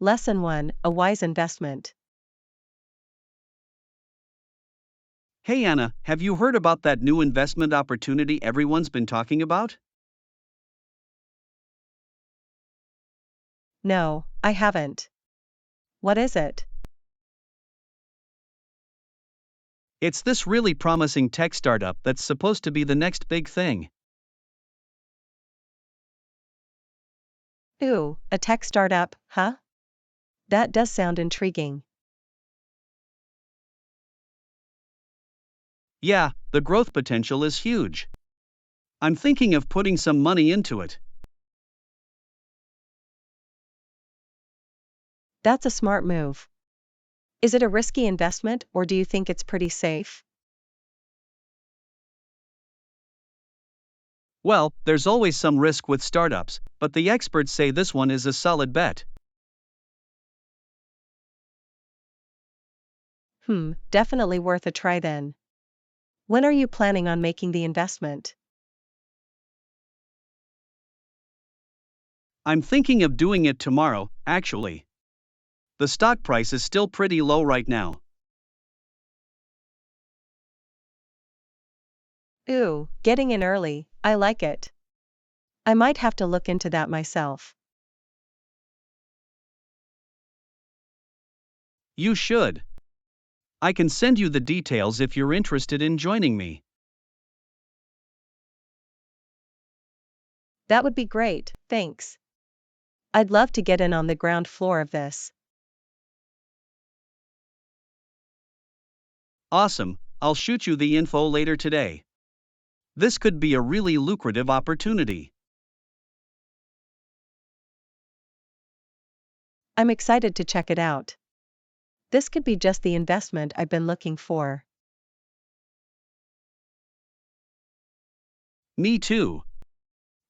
Lesson 1: A wise investment. Hey Anna, have you heard about that new investment opportunity everyone's been talking about? No, I haven't. What is it? It's this really promising tech startup that's supposed to be the next big thing. Ooh, a tech startup, huh? That does sound intriguing. Yeah, the growth potential is huge. I'm thinking of putting some money into it. That's a smart move. Is it a risky investment or do you think it's pretty safe? Well, there's always some risk with startups, but the experts say this one is a solid bet. Definitely worth a try then. When are you planning on making the investment? I'm thinking of doing it tomorrow, actually. The stock price is still pretty low right now. Ooh, getting in early, I like it. I might have to look into that myself. You should. I can send you the details if you're interested in joining me. That would be great, thanks. I'd love to get in on the ground floor of this. Awesome, I'll shoot you the info later today. This could be a really lucrative opportunity. I'm excited to check it out. This could be just the investment I've been looking for. Me too.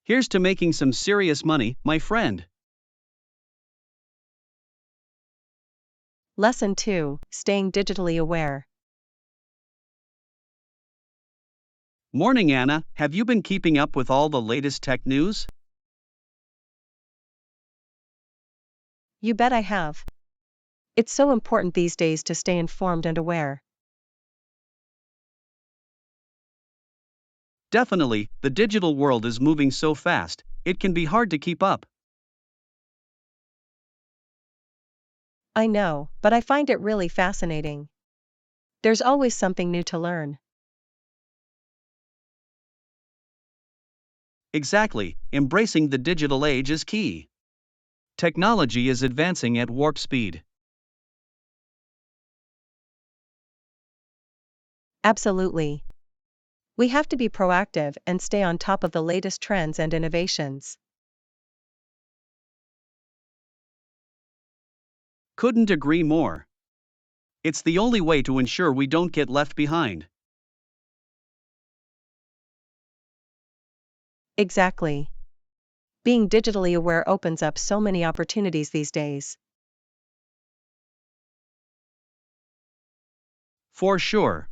Here's to making some serious money, my friend. Lesson 2: Staying digitally aware. Morning, Anna. Have you been keeping up with all the latest tech news? You bet I have. It's so important these days to stay informed and aware. Definitely, the digital world is moving so fast, it can be hard to keep up. I know, but I find it really fascinating. There's always something new to learn. Exactly, embracing the digital age is key. Technology is advancing at warp speed. Absolutely. We have to be proactive and stay on top of the latest trends and innovations. Couldn't agree more. It's the only way to ensure we don't get left behind. Exactly. Being digitally aware opens up so many opportunities these days. For sure.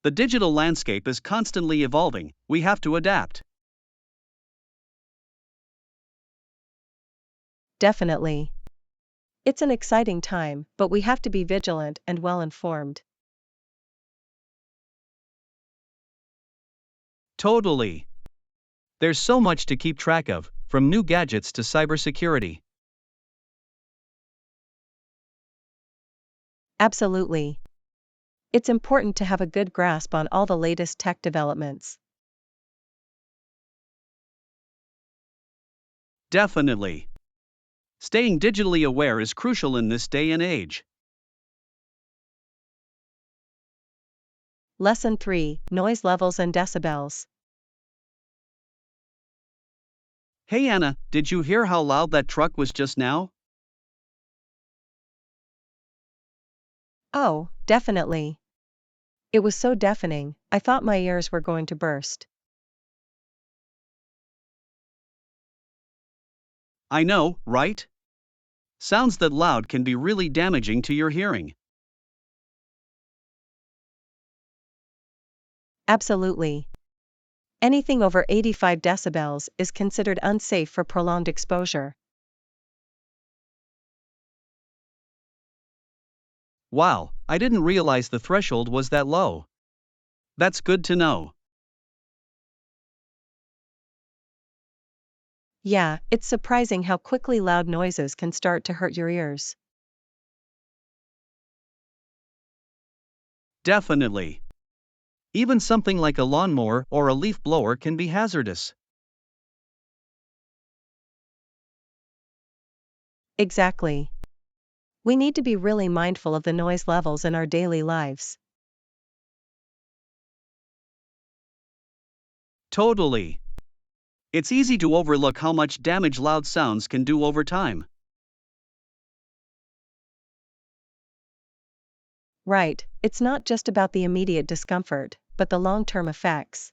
The digital landscape is constantly evolving, we have to adapt. Definitely. It's an exciting time, but we have to be vigilant and well informed. Totally. There's so much to keep track of, from new gadgets to cybersecurity. Absolutely. It's important to have a good grasp on all the latest tech developments. Definitely. Staying digitally aware is crucial in this day and age. Lesson 3: Noise levels and decibels. Hey Anna, did you hear how loud that truck was just now? Oh, definitely. It was so deafening, I thought my ears were going to burst. I know, right? Sounds that loud can be really damaging to your hearing. Absolutely. Anything over 85 decibels is considered unsafe for prolonged exposure. Wow, I didn't realize the threshold was that low. That's good to know. Yeah, it's surprising how quickly loud noises can start to hurt your ears. Definitely. Even something like a lawnmower or a leaf blower can be hazardous. Exactly. We need to be really mindful of the noise levels in our daily lives. Totally. It's easy to overlook how much damage loud sounds can do over time. Right, it's not just about the immediate discomfort, but the long-term effects.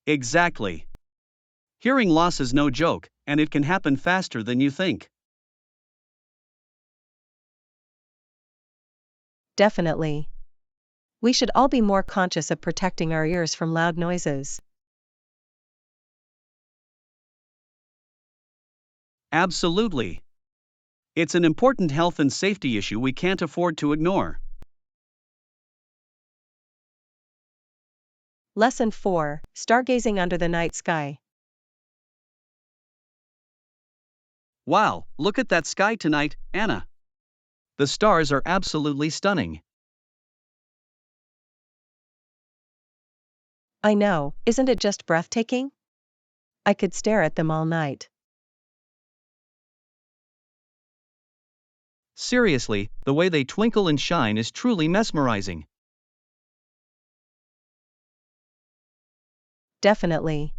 Exactly. Hearing loss is no joke, and it can happen faster than you think. Definitely. We should all be more conscious of protecting our ears from loud noises. Absolutely. It's an important health and safety issue we can't afford to ignore. Lesson 4: Stargazing under the night sky. Wow, look at that sky tonight, Anna. The stars are absolutely stunning. I know, isn't it just breathtaking? I could stare at them all night. Seriously, the way they twinkle and shine is truly mesmerizing. Definitely.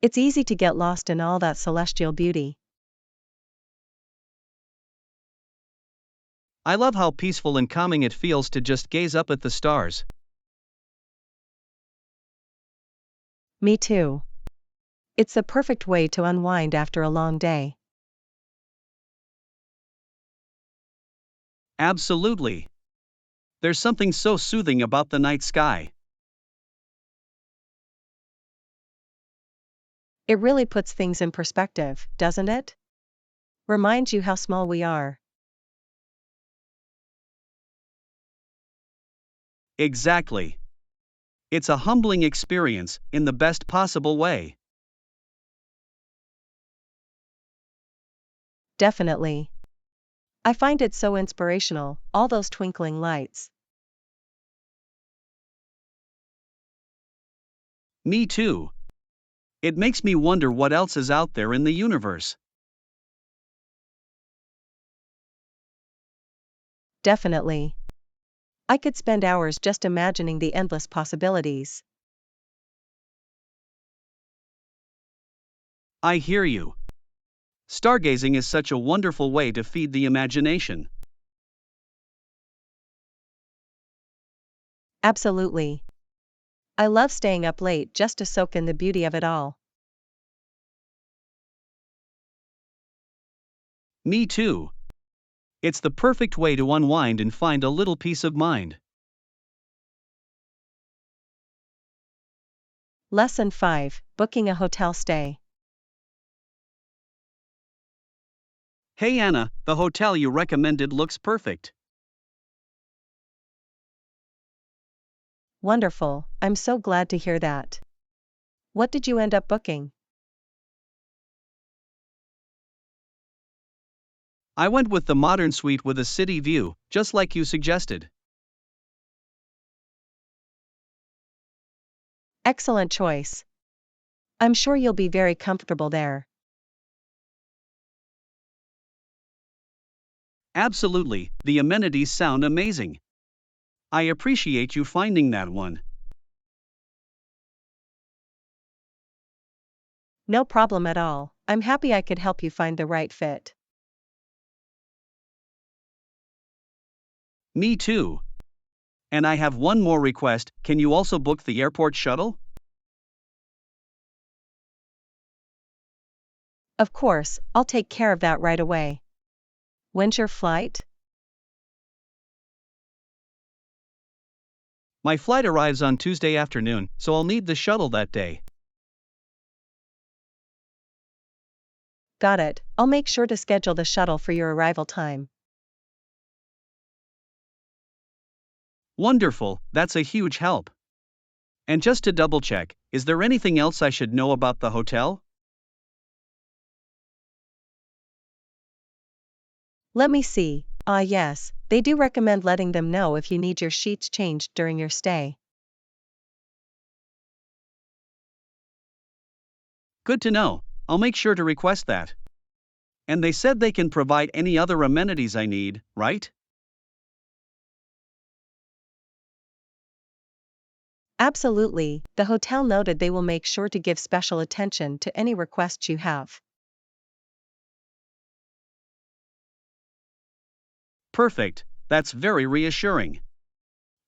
It's easy to get lost in all that celestial beauty. I love how peaceful and calming it feels to just gaze up at the stars. Me too. It's the perfect way to unwind after a long day. Absolutely. There's something so soothing about the night sky. It really puts things in perspective, doesn't it? Reminds you how small we are. Exactly. It's a humbling experience, in the best possible way. Definitely. I find it so inspirational, all those twinkling lights. Me too. It makes me wonder what else is out there in the universe. Definitely. I could spend hours just imagining the endless possibilities. I hear you. Stargazing is such a wonderful way to feed the imagination. Absolutely. I love staying up late just to soak in the beauty of it all. Me too. It's the perfect way to unwind and find a little peace of mind. Lesson 5: Booking a hotel stay. Hey Anna, the hotel you recommended looks perfect. Wonderful, I'm so glad to hear that. What did you end up booking? I went with the modern suite with a city view, just like you suggested. Excellent choice. I'm sure you'll be very comfortable there. Absolutely, the amenities sound amazing. I appreciate you finding that one. No problem at all, I'm happy I could help you find the right fit. Me too. And I have one more request, can you also book the airport shuttle? Of course, I'll take care of that right away. When's your flight? My flight arrives on Tuesday afternoon, so I'll need the shuttle that day. Got it, I'll make sure to schedule the shuttle for your arrival time. Wonderful, that's a huge help. And just to double check, is there anything else I should know about the hotel? Let me see. Yes, they do recommend letting them know if you need your sheets changed during your stay. Good to know, I'll make sure to request that. And they said they can provide any other amenities I need, right? Absolutely, the hotel noted they will make sure to give special attention to any requests you have. Perfect, that's very reassuring.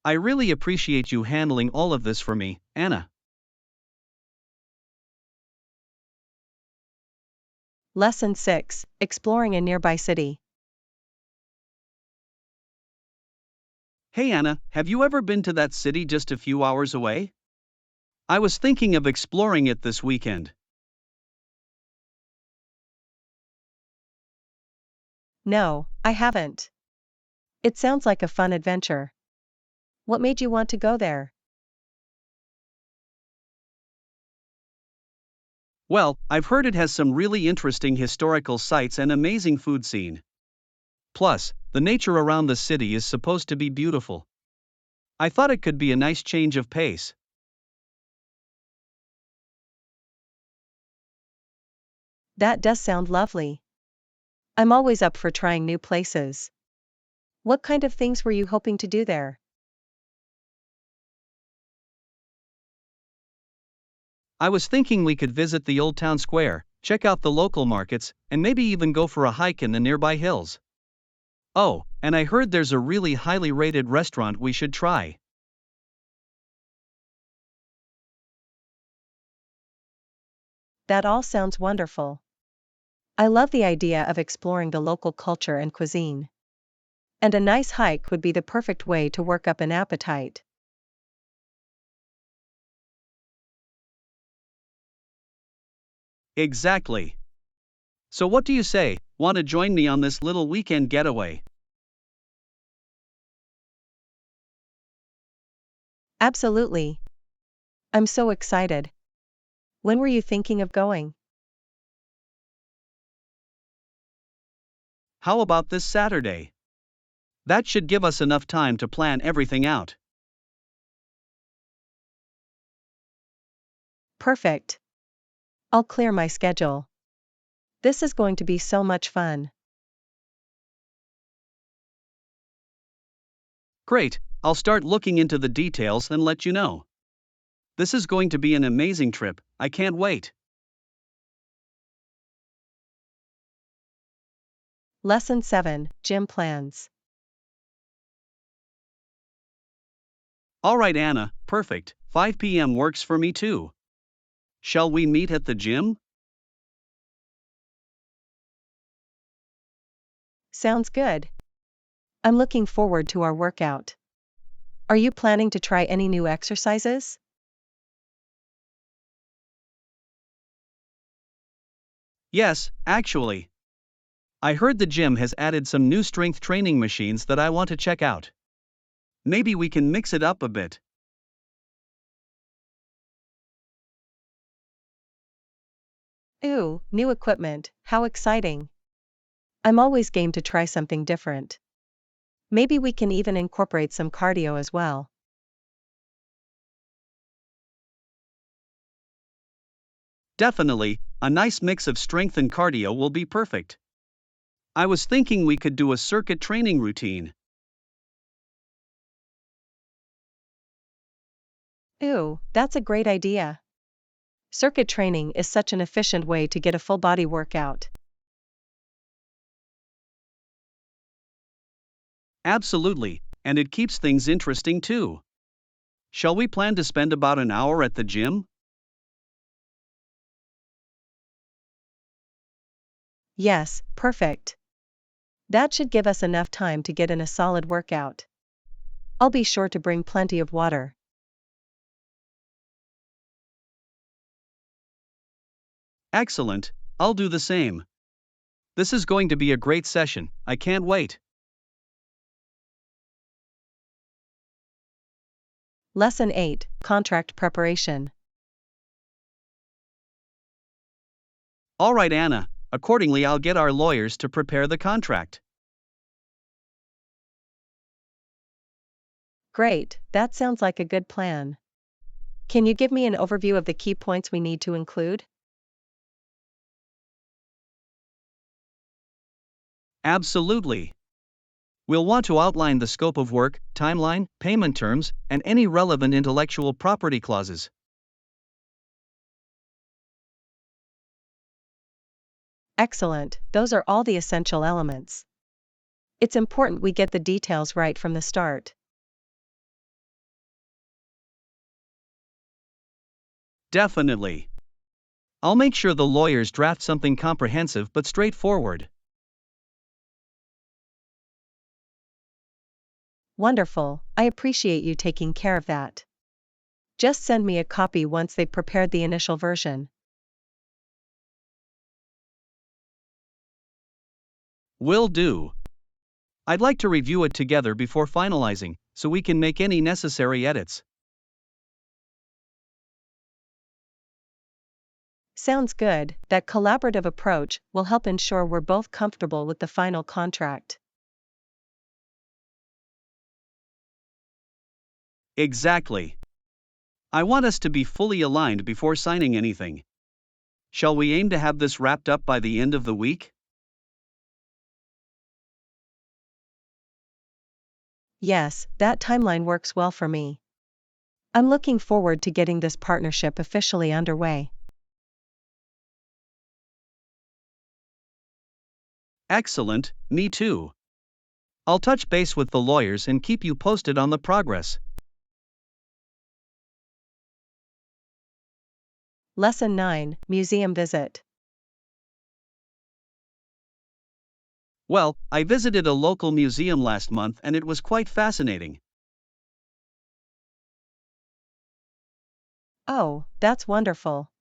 I really appreciate you handling all of this for me, Anna. Lesson 6, Exploring a nearby city. Hey Anna, have you ever been to that city just a few hours away? I was thinking of exploring it this weekend. No, I haven't. It sounds like a fun adventure. What made you want to go there? Well, I've heard it has some really interesting historical sites and amazing food scene. Plus, the nature around the city is supposed to be beautiful. I thought it could be a nice change of pace. That does sound lovely. I'm always up for trying new places. What kind of things were you hoping to do there? I was thinking we could visit the old town square, check out the local markets, and maybe even go for a hike in the nearby hills. Oh, and I heard there's a really highly rated restaurant we should try. That all sounds wonderful. I love the idea of exploring the local culture and cuisine. And a nice hike would be the perfect way to work up an appetite. Exactly. So, what do you say? Want to join me on this little weekend getaway? Absolutely. I'm so excited. When were you thinking of going? How about this Saturday? That should give us enough time to plan everything out. Perfect. I'll clear my schedule. This is going to be so much fun. Great, I'll start looking into the details and let you know. This is going to be an amazing trip, I can't wait. Lesson 7, Gym Plans. Alright, Anna, perfect, 5 p.m. works for me too. Shall we meet at the gym? Sounds good. I'm looking forward to our workout. Are you planning to try any new exercises? Yes, actually. I heard the gym has added some new strength training machines that I want to check out. Maybe we can mix it up a bit. Ooh, new equipment, how exciting. I'm always game to try something different. Maybe we can even incorporate some cardio as well. Definitely, a nice mix of strength and cardio will be perfect. I was thinking we could do a circuit training routine. Ooh, that's a great idea. Circuit training is such an efficient way to get a full body workout. Absolutely, and it keeps things interesting too. Shall we plan to spend about an hour at the gym? Yes, perfect. That should give us enough time to get in a solid workout. I'll be sure to bring plenty of water. Excellent, I'll do the same. This is going to be a great session, I can't wait. Lesson 8, Contract Preparation. Alright, Anna, accordingly, I'll get our lawyers to prepare the contract. Great, that sounds like a good plan. Can you give me an overview of the key points we need to include? Absolutely. We'll want to outline the scope of work, timeline, payment terms, and any relevant intellectual property clauses. Excellent, those are all the essential elements. It's important we get the details right from the start. Definitely. I'll make sure the lawyers draft something comprehensive but straightforward. Wonderful, I appreciate you taking care of that. Just send me a copy once they've prepared the initial version. Will do. I'd like to review it together before finalizing, so we can make any necessary edits. Sounds good, that collaborative approach will help ensure we're both comfortable with the final contract. Exactly. I want us to be fully aligned before signing anything. Shall we aim to have this wrapped up by the end of the week? Yes, that timeline works well for me. I'm looking forward to getting this partnership officially underway. Excellent, me too. I'll touch base with the lawyers and keep you posted on the progress. Lesson 9, Museum Visit. Well, I visited a local museum last month and it was quite fascinating. Oh, that's wonderful.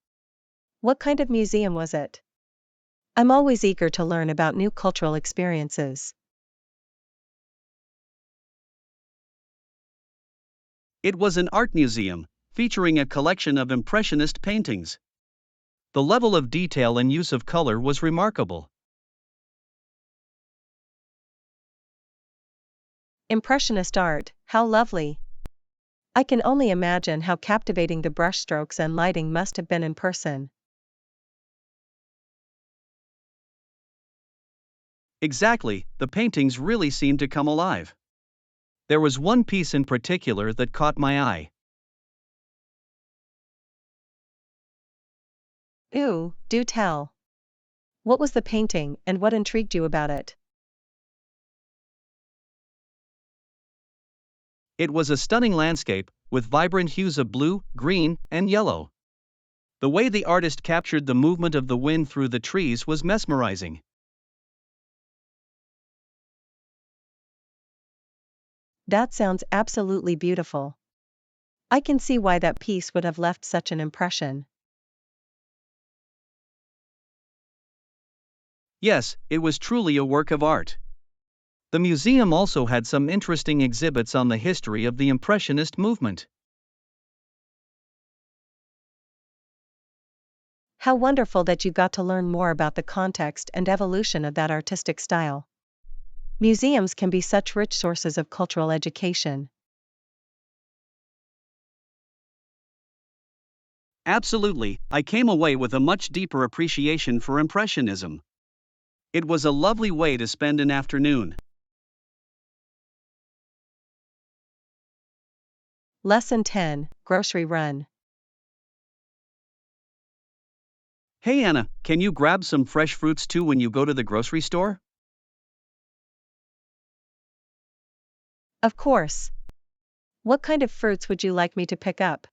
What kind of museum was it? I'm always eager to learn about new cultural experiences. It was an art museum, featuring a collection of Impressionist paintings. The level of detail and use of color was remarkable. Impressionist art, how lovely. I can only imagine how captivating the brushstrokes and lighting must have been in person. Exactly, the paintings really seemed to come alive. There was one piece in particular that caught my eye. Ooh, do tell. What was the painting and what intrigued you about it? It was a stunning landscape, with vibrant hues of blue, green, and yellow. The way the artist captured the movement of the wind through the trees was mesmerizing. That sounds absolutely beautiful. I can see why that piece would have left such an impression. Yes, it was truly a work of art. The museum also had some interesting exhibits on the history of the Impressionist movement. How wonderful that you got to learn more about the context and evolution of that artistic style. Museums can be such rich sources of cultural education. Absolutely, I came away with a much deeper appreciation for Impressionism. It was a lovely way to spend an afternoon. Lesson 10, Grocery Run. Hey Anna, can you grab some fresh fruits too when you go to the grocery store? Of course. What kind of fruits would you like me to pick up?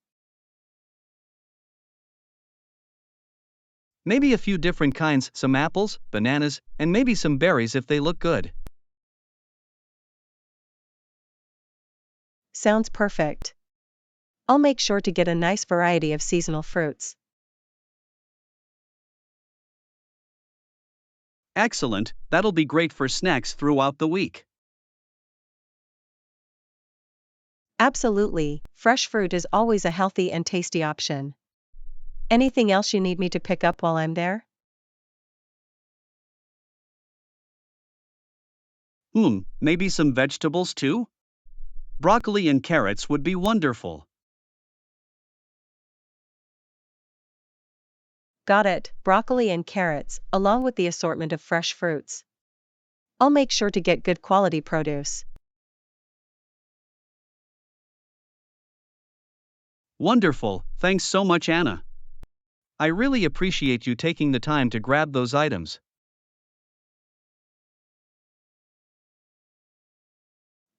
Maybe a few different kinds, some apples, bananas, and maybe some berries if they look good. Sounds perfect. I'll make sure to get a nice variety of seasonal fruits. Excellent, that'll be great for snacks throughout the week. Absolutely, fresh fruit is always a healthy and tasty option. Anything else you need me to pick up while I'm there? Maybe some vegetables too? Broccoli and carrots would be wonderful. Got it, broccoli and carrots, along with the assortment of fresh fruits. I'll make sure to get good quality produce. Wonderful, thanks so much, Anna. I really appreciate you taking the time to grab those items.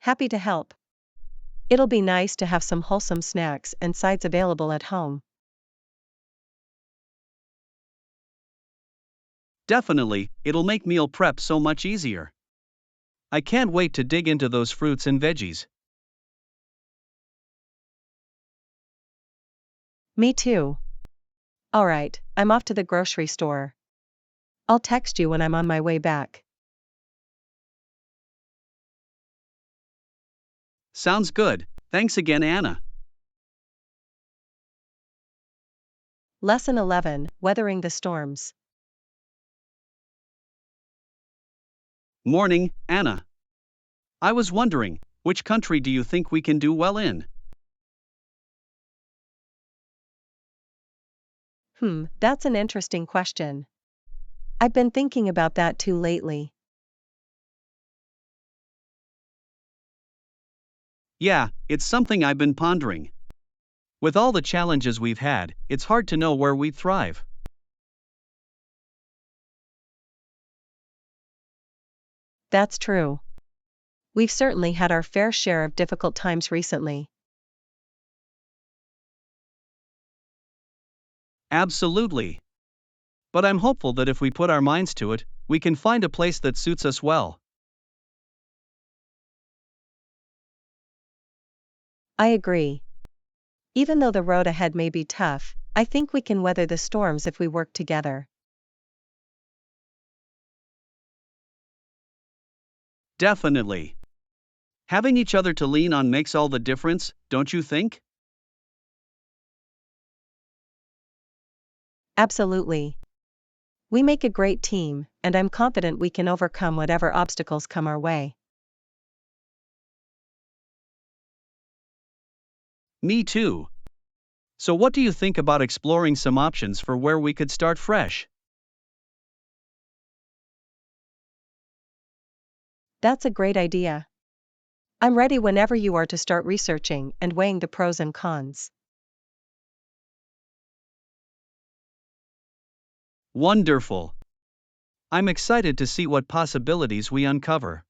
Happy to help. It'll be nice to have some wholesome snacks and sides available at home. Definitely, it'll make meal prep so much easier. I can't wait to dig into those fruits and veggies. Me too. Alright, I'm off to the grocery store. I'll text you when I'm on my way back. Sounds good, thanks again, Anna. Lesson 11, Weathering the Storms. Morning, Anna. I was wondering, which country do you think we can do well in? That's an interesting question. I've been thinking about that too lately. Yeah, it's something I've been pondering. With all the challenges we've had, it's hard to know where we'd thrive. That's true. We've certainly had our fair share of difficult times recently. Absolutely. But I'm hopeful that if we put our minds to it, we can find a place that suits us well. I agree. Even though the road ahead may be tough, I think we can weather the storms if we work together. Definitely. Having each other to lean on makes all the difference, don't you think? Absolutely. We make a great team, and I'm confident we can overcome whatever obstacles come our way. Me too. So, what do you think about exploring some options for where we could start fresh? That's a great idea. I'm ready whenever you are to start researching and weighing the pros and cons. Wonderful. I'm excited to see what possibilities we uncover.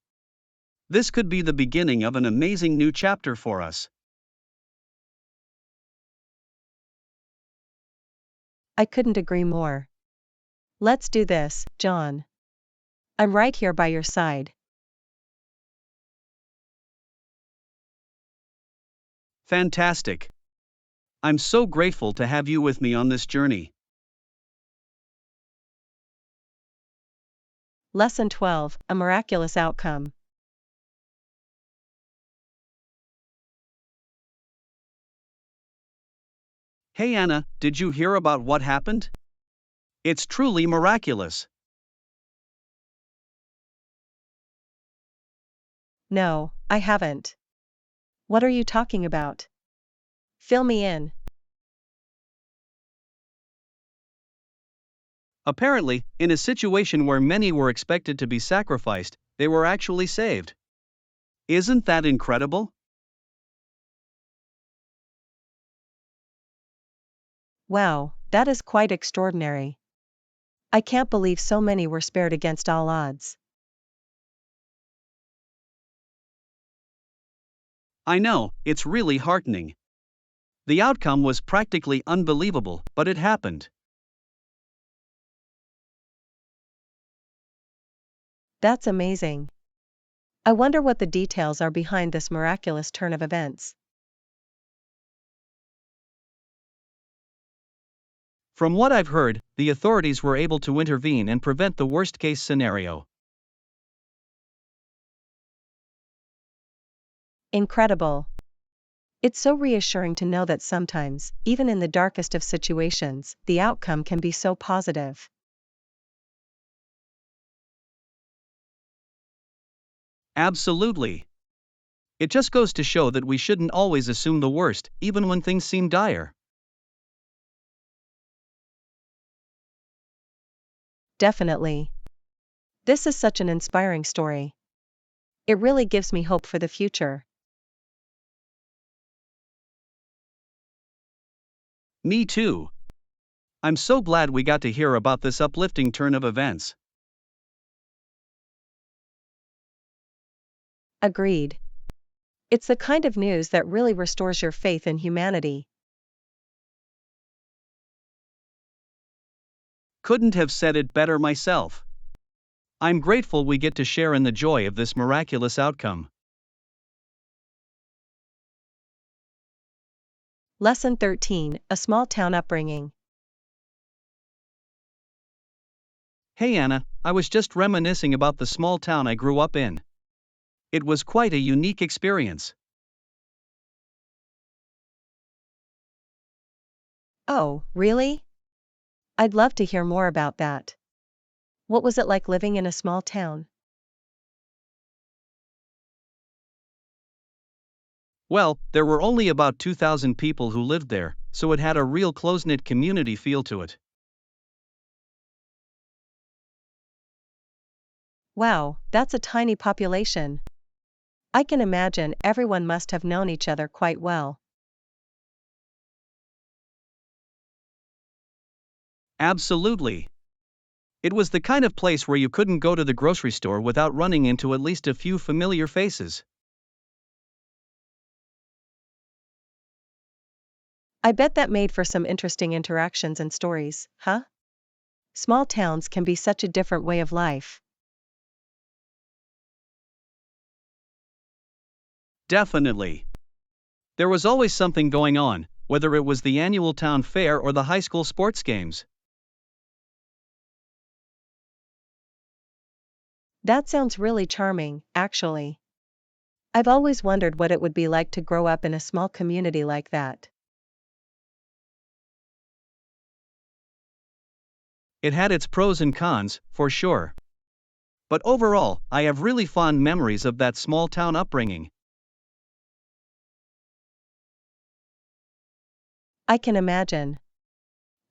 This could be the beginning of an amazing new chapter for us. I couldn't agree more. Let's do this, John. I'm right here by your side. Fantastic. I'm so grateful to have you with me on this journey. Lesson 12, A Miraculous Outcome. Hey Anna, did you hear about what happened? It's truly miraculous. No, I haven't. What are you talking about? Fill me in. Apparently, in a situation where many were expected to be sacrificed, they were actually saved. Isn't that incredible? Wow, that is quite extraordinary. I can't believe so many were spared against all odds. I know, it's really heartening. The outcome was practically unbelievable, but it happened. That's amazing. I wonder what the details are behind this miraculous turn of events. From what I've heard, the authorities were able to intervene and prevent the worst case scenario. Incredible. It's so reassuring to know that sometimes, even in the darkest of situations, the outcome can be so positive. Absolutely. It just goes to show that we shouldn't always assume the worst, even when things seem dire. Definitely. This is such an inspiring story. It really gives me hope for the future. Me too. I'm so glad we got to hear about this uplifting turn of events. Agreed. It's the kind of news that really restores your faith in humanity. Couldn't have said it better myself. I'm grateful we get to share in the joy of this miraculous outcome. Lesson 13, A Small Town Upbringing. Hey Anna, I was just reminiscing about the small town I grew up in. It was quite a unique experience. Oh, really? I'd love to hear more about that. What was it like living in a small town? Well, there were only about 2,000 people who lived there, so it had a real close-knit community feel to it. Wow, that's a tiny population. I can imagine everyone must have known each other quite well. Absolutely. It was the kind of place where you couldn't go to the grocery store without running into at least a few familiar faces. I bet that made for some interesting interactions and stories, huh? Small towns can be such a different way of life. Definitely. There was always something going on, whether it was the annual town fair or the high school sports games. That sounds really charming, actually. I've always wondered what it would be like to grow up in a small community like that. It had its pros and cons, for sure. But overall, I have really fond memories of that small town upbringing. I can imagine.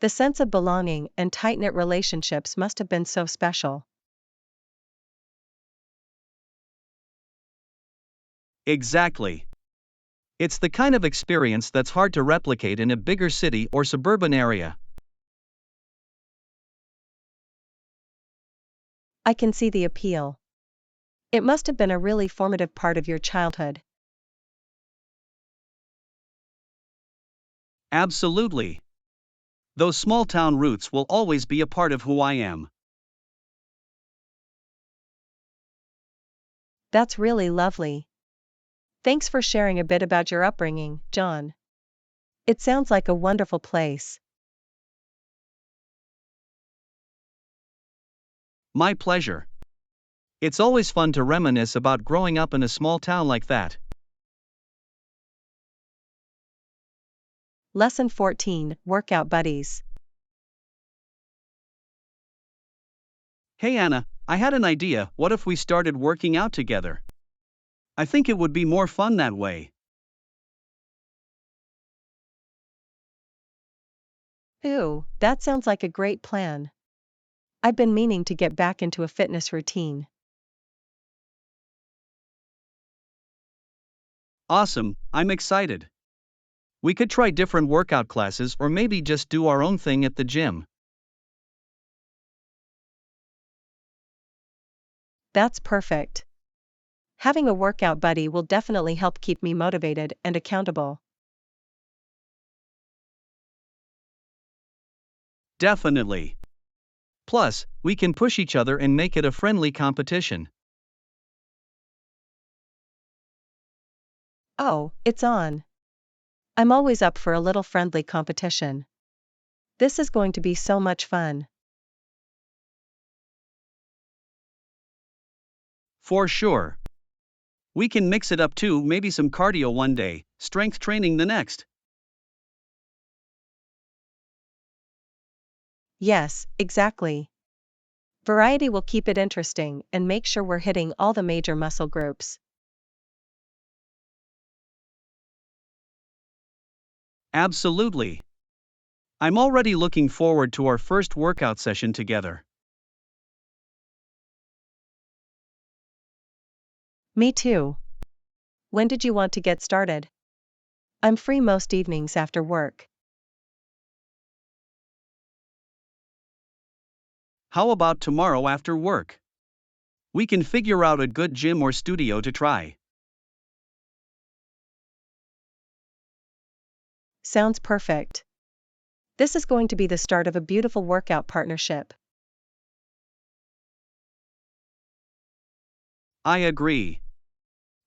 The sense of belonging and tight-knit relationships must have been so special. Exactly. It's the kind of experience that's hard to replicate in a bigger city or suburban area. I can see the appeal. It must have been a really formative part of your childhood. Absolutely. Those small town roots will always be a part of who I am. That's really lovely. Thanks for sharing a bit about your upbringing, John. It sounds like a wonderful place. My pleasure. It's always fun to reminisce about growing up in a small town like that. Lesson 14, Workout Buddies. Hey Anna, I had an idea. What if we started working out together? I think it would be more fun that way. Ooh, that sounds like a great plan. I've been meaning to get back into a fitness routine. Awesome, I'm excited. We could try different workout classes or maybe just do our own thing at the gym. That's perfect. Having a workout buddy will definitely help keep me motivated and accountable. Definitely. Plus, we can push each other and make it a friendly competition. Oh, it's on. I'm always up for a little friendly competition. This is going to be so much fun. For sure. We can mix it up too, maybe some cardio one day, strength training the next. Yes, exactly. Variety will keep it interesting and make sure we're hitting all the major muscle groups. Absolutely. I'm already looking forward to our first workout session together. Me too. When did you want to get started? I'm free most evenings after work. How about tomorrow after work? We can figure out a good gym or studio to try. Sounds perfect. This is going to be the start of a beautiful workout partnership. I agree.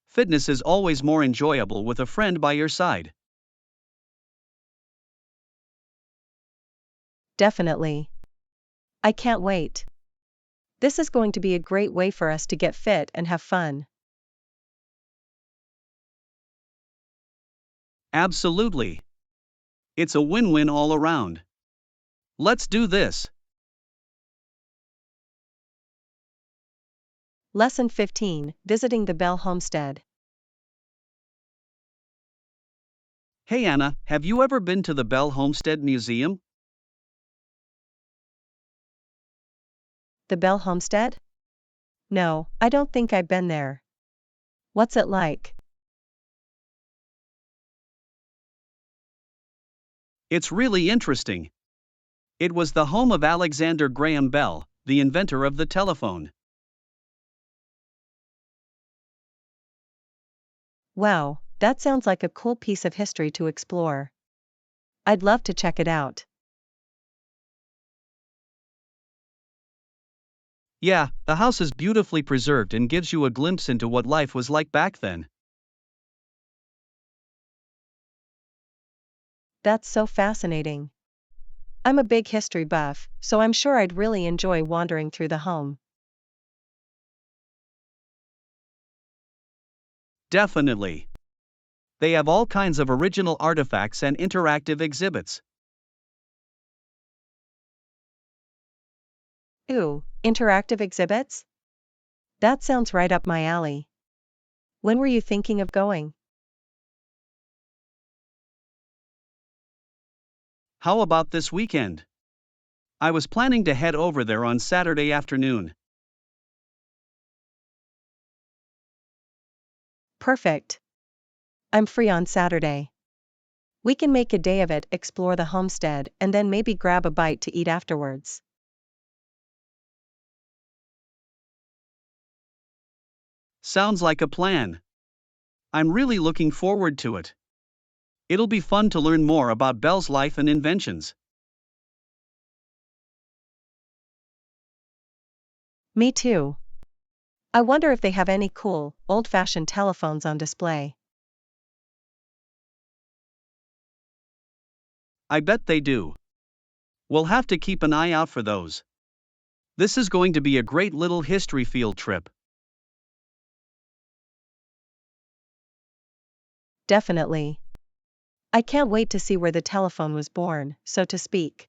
Fitness is always more enjoyable with a friend by your side. Definitely. I can't wait. This is going to be a great way for us to get fit and have fun. Absolutely. It's a win-win all around. Let's do this. Lesson 15, Visiting the Bell Homestead. Hey Anna, have you ever been to the Bell Homestead Museum? The Bell Homestead? No, I don't think I've been there. What's it like? It's really interesting. It was the home of Alexander Graham Bell, the inventor of the telephone. Wow, that sounds like a cool piece of history to explore. I'd love to check it out. Yeah, the house is beautifully preserved and gives you a glimpse into what life was like back then. That's so fascinating. I'm a big history buff, so I'm sure I'd really enjoy wandering through the home. Definitely. They have all kinds of original artifacts and interactive exhibits. Ooh, interactive exhibits? That sounds right up my alley. When were you thinking of going? How about this weekend? I was planning to head over there on Saturday afternoon. Perfect. I'm free on Saturday. We can make a day of it, explore the homestead, and then maybe grab a bite to eat afterwards. Sounds like a plan. I'm really looking forward to it. It'll be fun to learn more about Bell's life and inventions. Me too. I wonder if they have any cool, old-fashioned telephones on display. I bet they do. We'll have to keep an eye out for those. This is going to be a great little history field trip. Definitely. I can't wait to see where the telephone was born, so to speak.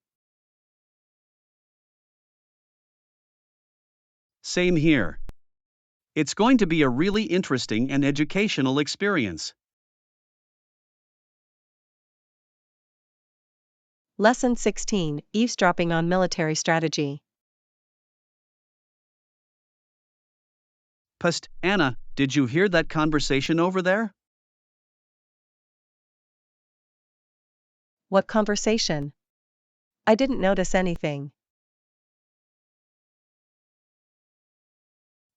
Same here. It's going to be a really interesting and educational experience. Lesson 16, Eavesdropping on Military Strategy. Psst, Anna, did you hear that conversation over there? What conversation? I didn't notice anything.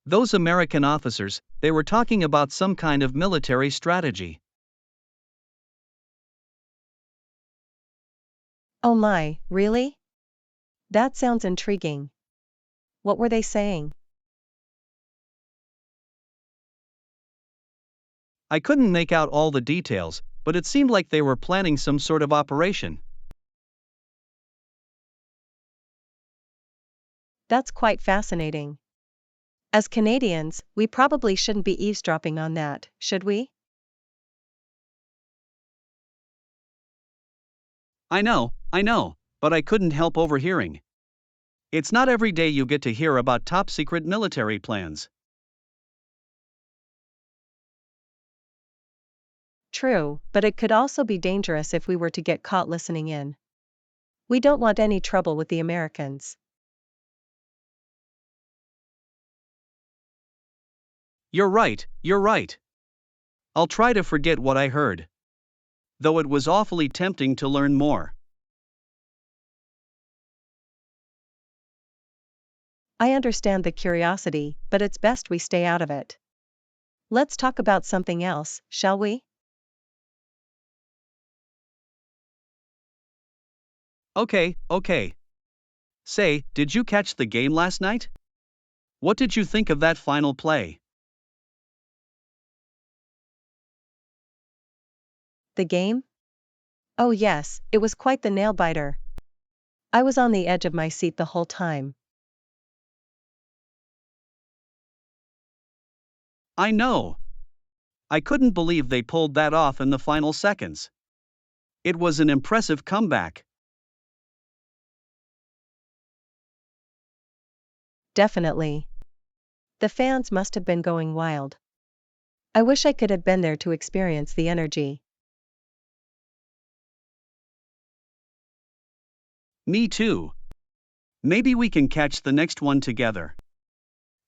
Those American officers, they were talking about some kind of military strategy. Oh my, really? That sounds intriguing. What were they saying? I couldn't make out all the details, but it seemed like they were planning some sort of operation. That's quite fascinating. As Canadians, we probably shouldn't be eavesdropping on that, should we? I know, but I couldn't help overhearing. It's not every day you get to hear about top secret military plans. True, but it could also be dangerous if we were to get caught listening in. We don't want any trouble with the Americans. You're right. I'll try to forget what I heard. Though it was awfully tempting to learn more. I understand the curiosity, but it's best we stay out of it. Let's talk about something else, shall we? Okay. Say, did you catch the game last night? What did you think of that final play? The game? Oh yes, it was quite the nail-biter. I was on the edge of my seat the whole time. I know. I couldn't believe they pulled that off in the final seconds. It was an impressive comeback. Definitely. The fans must have been going wild. I wish I could have been there to experience the energy. Me too. Maybe we can catch the next one together.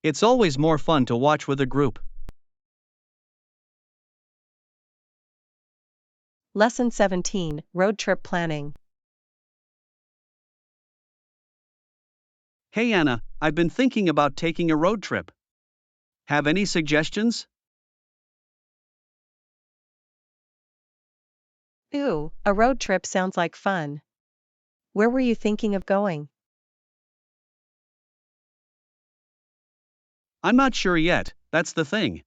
It's always more fun to watch with a group. Lesson 17, Road Trip Planning. Hey Anna, I've been thinking about taking a road trip. Have any suggestions? Ooh, a road trip sounds like fun. Where were you thinking of going? I'm not sure yet, that's the thing.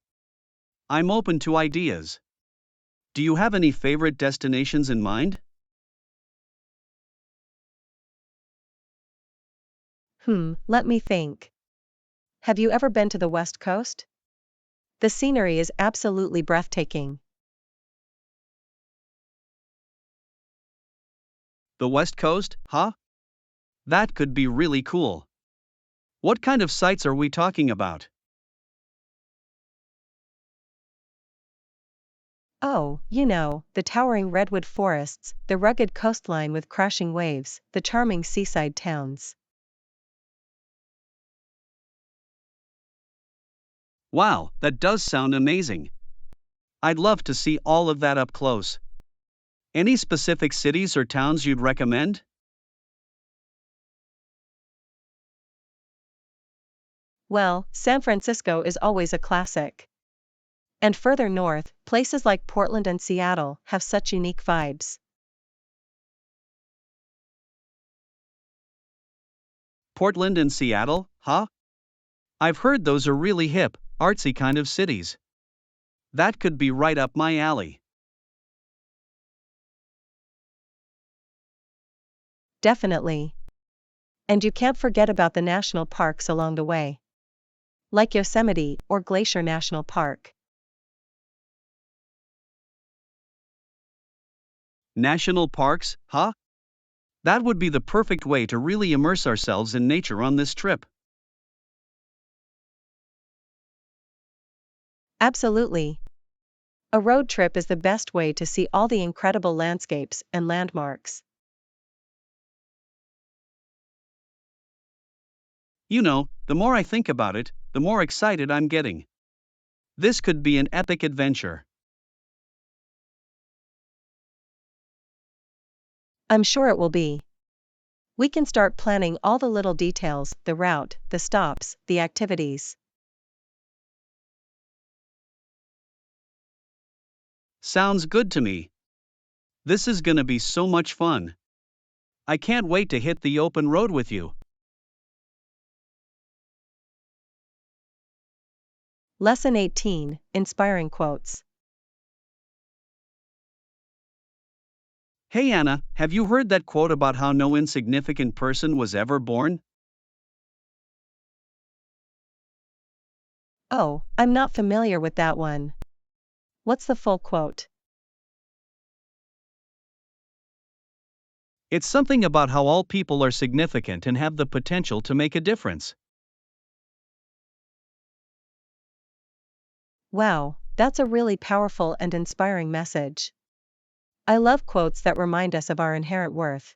I'm open to ideas. Do you have any favorite destinations in mind? Let me think. Have you ever been to the West Coast? The scenery is absolutely breathtaking. The West Coast, huh? That could be really cool. What kind of sights are we talking about? Oh, the towering redwood forests, the rugged coastline with crashing waves, the charming seaside towns. Wow, that does sound amazing. I'd love to see all of that up close. Any specific cities or towns you'd recommend? Well, San Francisco is always a classic. And further north, places like Portland and Seattle have such unique vibes. Portland and Seattle, huh? I've heard those are really hip, artsy kind of cities. That could be right up my alley. Definitely. And you can't forget about the national parks along the way. Like Yosemite or Glacier National Park. National parks, huh? That would be the perfect way to really immerse ourselves in nature on this trip. Absolutely. A road trip is the best way to see all the incredible landscapes and landmarks. The more I think about it, the more excited I'm getting. This could be an epic adventure. I'm sure it will be. We can start planning all the little details, the route, the stops, the activities. Sounds good to me. This is gonna be so much fun. I can't wait to hit the open road with you. Lesson 18, Inspiring Quotes. Hey Anna, have you heard that quote about how no insignificant person was ever born? Oh, I'm not familiar with that one. What's the full quote? It's something about how all people are significant and have the potential to make a difference. Wow, that's a really powerful and inspiring message. I love quotes that remind us of our inherent worth.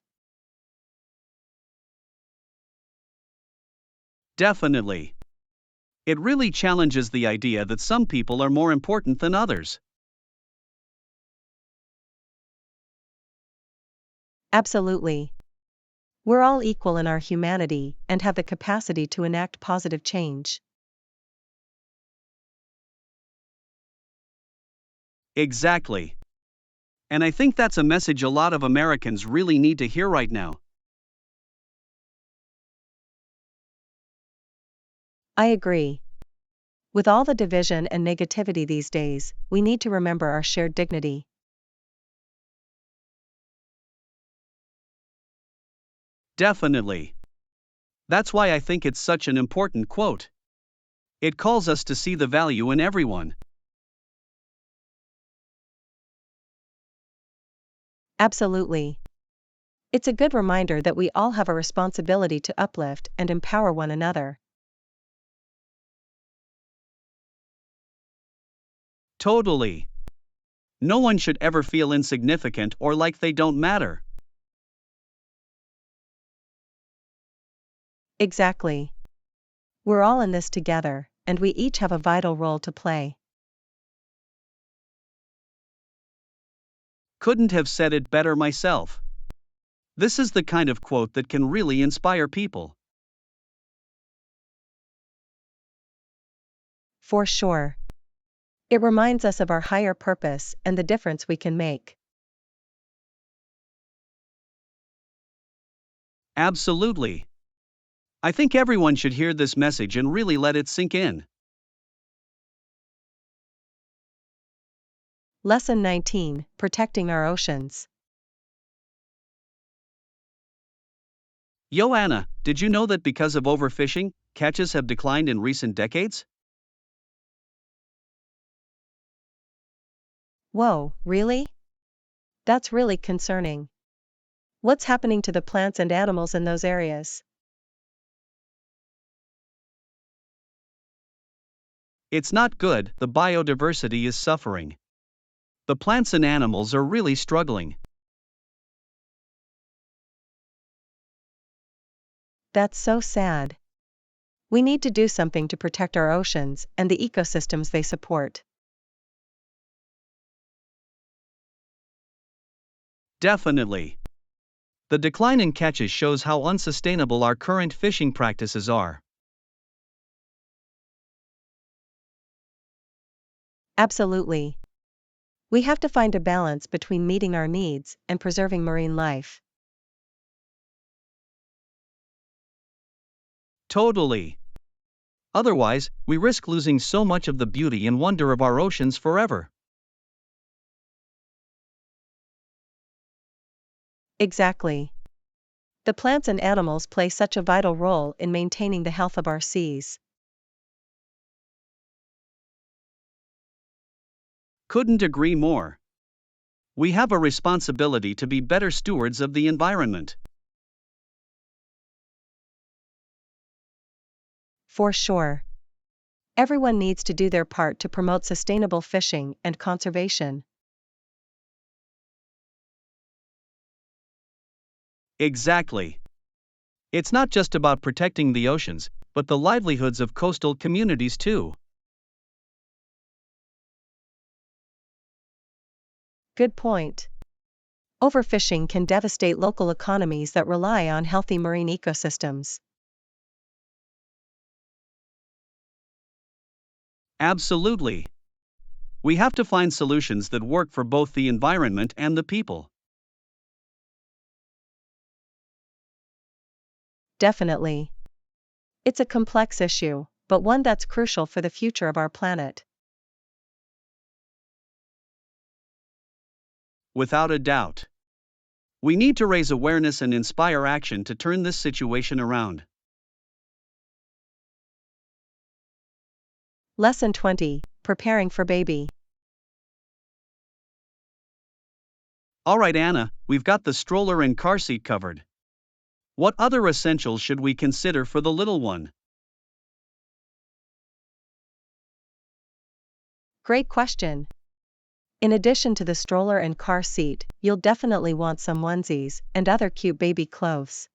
Definitely. It really challenges the idea that some people are more important than others. Absolutely. We're all equal in our humanity and have the capacity to enact positive change. Exactly. And I think that's a message a lot of Americans really need to hear right now. I agree. With all the division and negativity these days, we need to remember our shared dignity. Definitely. That's why I think it's such an important quote. It calls us to see the value in everyone. Absolutely. It's a good reminder that we all have a responsibility to uplift and empower one another. Totally. No one should ever feel insignificant or like they don't matter. Exactly. We're all in this together, and we each have a vital role to play. Couldn't have said it better myself. This is the kind of quote that can really inspire people. For sure. It reminds us of our higher purpose and the difference we can make. Absolutely. I think everyone should hear this message and really let it sink in. Lesson 19: Protecting our oceans. Yo Anna, did you know that because of overfishing, catches have declined in recent decades? Whoa, really? That's really concerning. What's happening to the plants and animals in those areas? It's not good, the biodiversity is suffering. The plants and animals are really struggling. That's so sad. We need to do something to protect our oceans and the ecosystems they support. Definitely. The decline in catches shows how unsustainable our current fishing practices are. Absolutely. We have to find a balance between meeting our needs and preserving marine life. Totally. Otherwise, we risk losing so much of the beauty and wonder of our oceans forever. Exactly. The plants and animals play such a vital role in maintaining the health of our seas. Couldn't agree more. We have a responsibility to be better stewards of the environment. For sure. Everyone needs to do their part to promote sustainable fishing and conservation. Exactly. It's not just about protecting the oceans, but the livelihoods of coastal communities too. Good point. Overfishing can devastate local economies that rely on healthy marine ecosystems. Absolutely. We have to find solutions that work for both the environment and the people. Definitely. It's a complex issue, but one that's crucial for the future of our planet. Without a doubt. We need to raise awareness and inspire action to turn this situation around. Lesson 20, Preparing for Baby. Alright, Anna, we've got the stroller and car seat covered. What other essentials should we consider for the little one? Great question. In addition to the stroller and car seat, you'll definitely want some onesies and other cute baby clothes.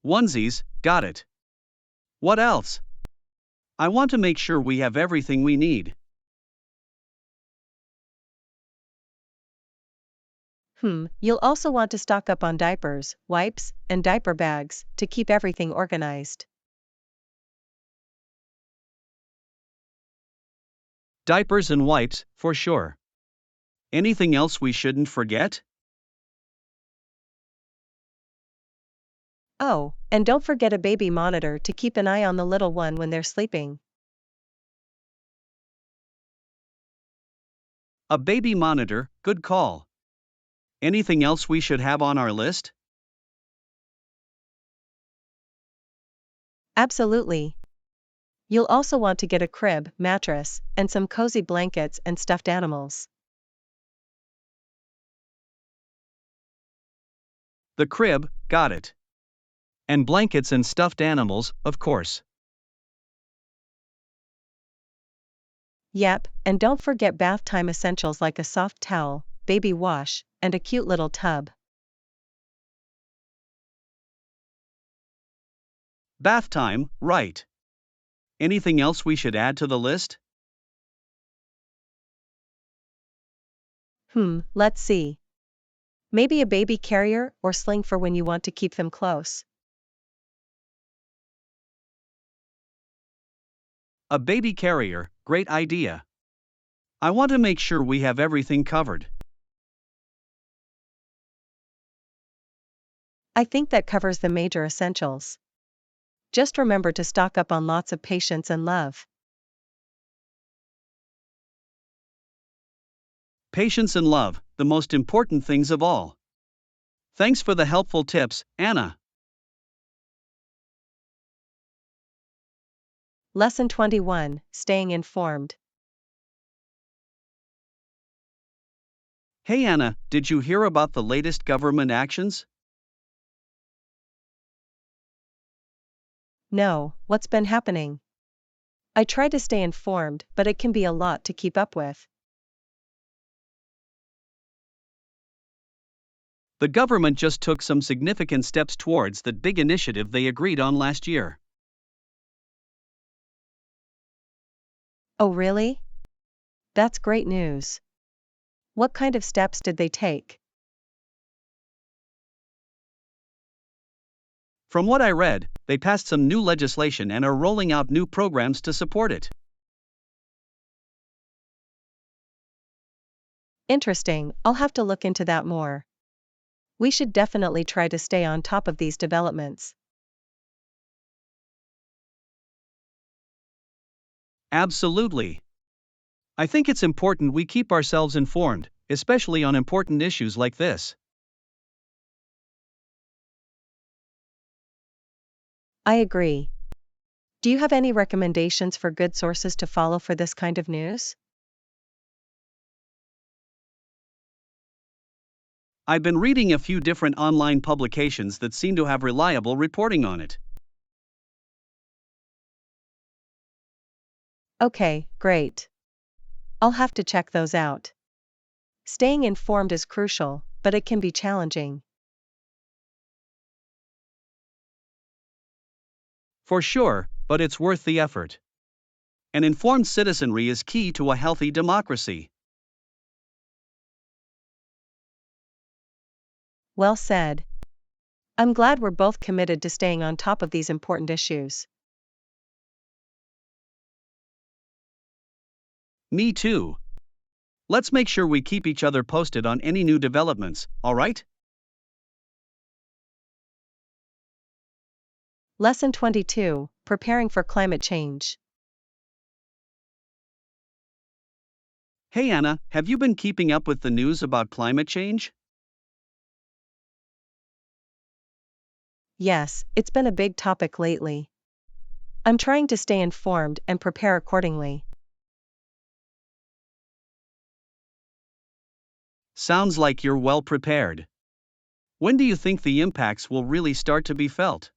Onesies, got it. What else? I want to make sure we have everything we need. You'll also want to stock up on diapers, wipes, and diaper bags to keep everything organized. Diapers and wipes, for sure. Anything else we shouldn't forget? Oh, and don't forget a baby monitor to keep an eye on the little one when they're sleeping. A baby monitor, good call. Anything else we should have on our list? Absolutely. You'll also want to get a crib, mattress, and some cozy blankets and stuffed animals. The crib, got it. And blankets and stuffed animals, of course. Yep, and don't forget bath time essentials like a soft towel, baby wash, and a cute little tub. Bath time, right. Anything else we should add to the list? Let's see. Maybe a baby carrier or sling for when you want to keep them close. A baby carrier, great idea. I want to make sure we have everything covered. I think that covers the major essentials. Just remember to stock up on lots of patience and love. Patience and love, the most important things of all. Thanks for the helpful tips, Anna. Lesson 21, Staying Informed. Hey Anna, did you hear about the latest government actions? No, what's been happening? I try to stay informed, but it can be a lot to keep up with. The government just took some significant steps towards that big initiative they agreed on last year. Oh, really? That's great news. What kind of steps did they take? From what I read, they passed some new legislation and are rolling out new programs to support it. Interesting, I'll have to look into that more. We should definitely try to stay on top of these developments. Absolutely. I think it's important we keep ourselves informed, especially on important issues like this. I agree. Do you have any recommendations for good sources to follow for this kind of news? I've been reading a few different online publications that seem to have reliable reporting on it. Okay, great. I'll have to check those out. Staying informed is crucial, but it can be challenging. For sure, but it's worth the effort. An informed citizenry is key to a healthy democracy. Well said. I'm glad we're both committed to staying on top of these important issues. Me too. Let's make sure we keep each other posted on any new developments, alright? Lesson 22, Preparing for Climate Change. Hey Anna, have you been keeping up with the news about climate change? Yes, it's been a big topic lately. I'm trying to stay informed and prepare accordingly. Sounds like you're well prepared. When do you think the impacts will really start to be felt?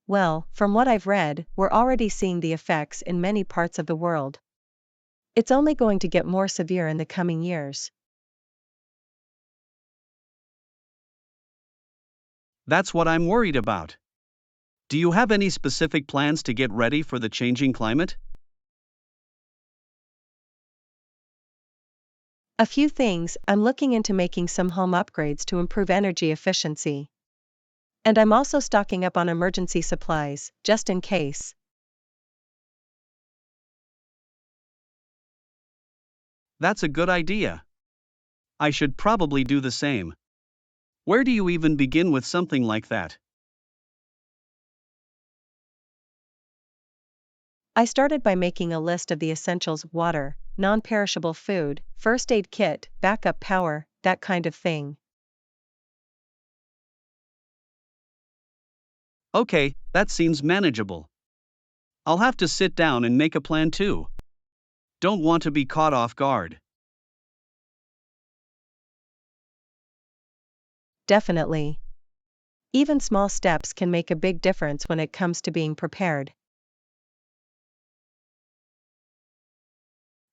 Well, from what I've read, we're already seeing the effects in many parts of the world. It's only going to get more severe in the coming years. That's what I'm worried about. Do you have any specific plans to get ready for the changing climate? A few things: I'm looking into making some home upgrades to improve energy efficiency. And I'm also stocking up on emergency supplies, just in case. That's a good idea. I should probably do the same. Where do you even begin with something like that? I started by making a list of the essentials: water, non-perishable food, first aid kit, backup power, that kind of thing. Okay, that seems manageable. I'll have to sit down and make a plan too. Don't want to be caught off guard. Definitely. Even small steps can make a big difference when it comes to being prepared.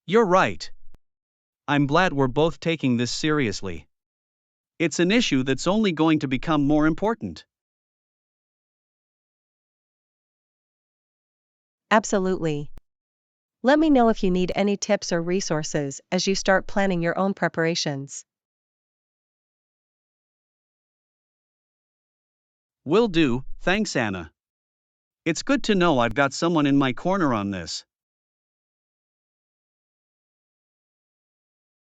You're right. I'm glad we're both taking this seriously. It's an issue that's only going to become more important. Absolutely. Let me know if you need any tips or resources as you start planning your own preparations. Will do, thanks Anna. It's good to know I've got someone in my corner on this.